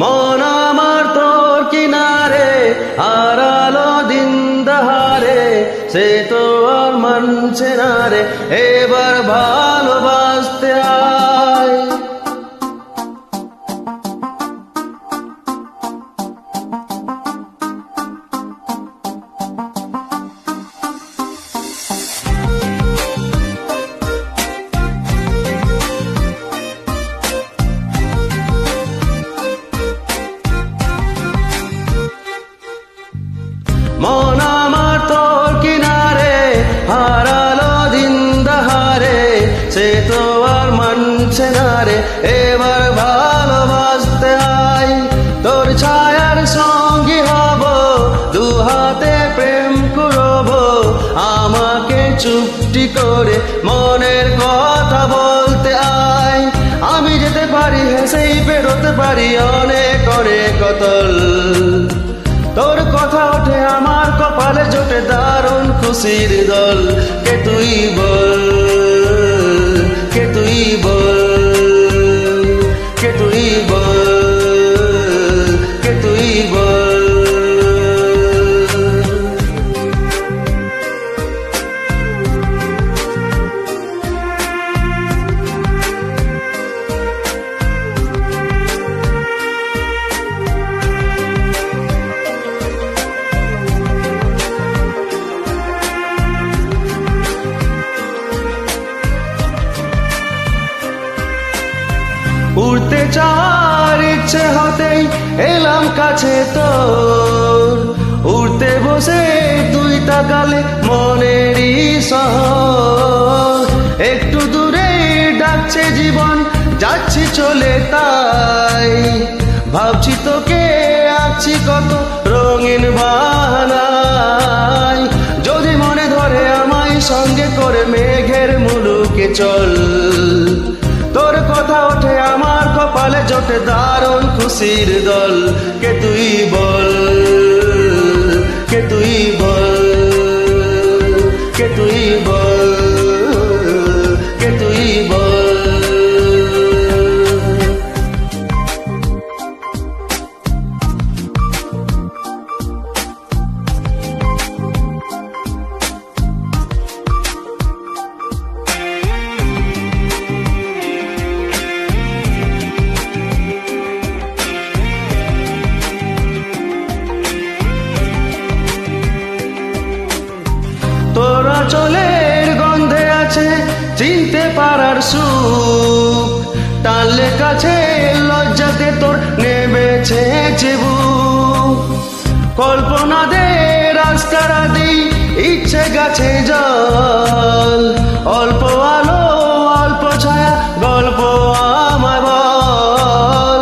মন আমার তোর কিনারে, হারালো দিন দাহারে, সে তো আর মানছে না রে, এবার ভালোবাসতে আয়। মন আমার তোর কিনারে, হারালো দিন দাহারে, সে তো আর মানছে না রে, এবার ভালোবাসতে আয়। তোর ছায়ার সঙ্গী হব, দু হাতে প্রেম করব, আমাকে চুপটি করে মনের কথা বলতে আয়। আমি যেতে পারি হেসেই বেরোতে পারি অনেক অনেক অতল, তোর কথা ওঠে আমার কপালে জোটে দারুণ খুশির দল। কে তুই বল, কে তুই বল, কে তুই বল, কে তুই বল। উড়তে চাওয়ার ইচ্ছে হতেই এলাম কাছে তোর, উড়তে বসে তুই তাকালে মনেরই শহর। একটু দূরে ডাকছে জীবন, যাচ্ছি চলে তাই, ভাবছি তোকে আছি কত রঙিন বাহানায়। যদি মনে ধরে আমায় সঙ্গে করে মেঘের মুলুকে চল, তোর কথা ওঠে আমার কপালে জোটে দারুণ খুশির দল। কে তুই বল, কে তুই বল, কে তুই বল, কে তুই বল। তোর চলের গন্ধে আছে চিনতে পারার সুখ, টানলে কাছে লজ্জাতে তোর নেমেছে বুক। কল্পনা দে রাস্তারা দিই, ইচ্ছে গাছে জল, অল্প আলো অল্প ছায়া, গল্প আমায় বল।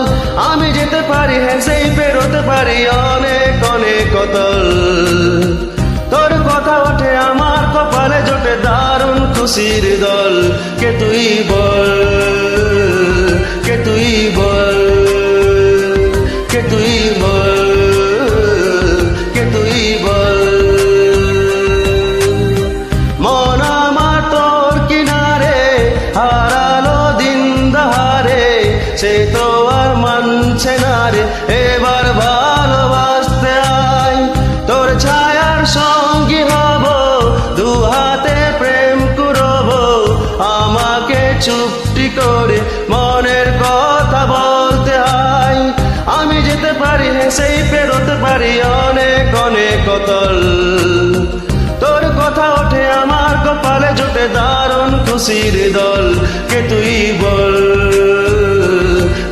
আমি যেতে পারি হেসেই বেরোতে পারি অনেক অনেক অতল, তোর কথা ওঠে আমার কপালে জোটে দারুণ খুশির দল। কে তুই বল, কে তুই বল, কে তুই বল, কে তুই বল। মন আমার তোর কিনারে, হারালো দিন দাহারে, সে তো আর মানছে না রে, এবার ভালোবাসতে আয়। তোর ছায়ার সঙ্গী হব, দু হাতে প্রেম করব, আমাকে চুপটি করে মনের কথা বলতে হয়। আমি যেতে পারি হেসেই বেরোতে পারি অনেক অনেক অতল, তোর কথা ওঠে আমার কপালে জোটে দারুণ খুশির দল। কে তুই বল,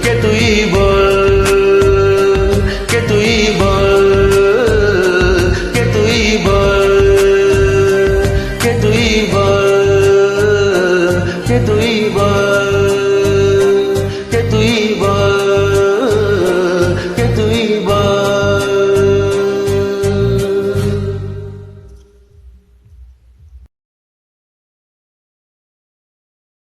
কে তুই বল।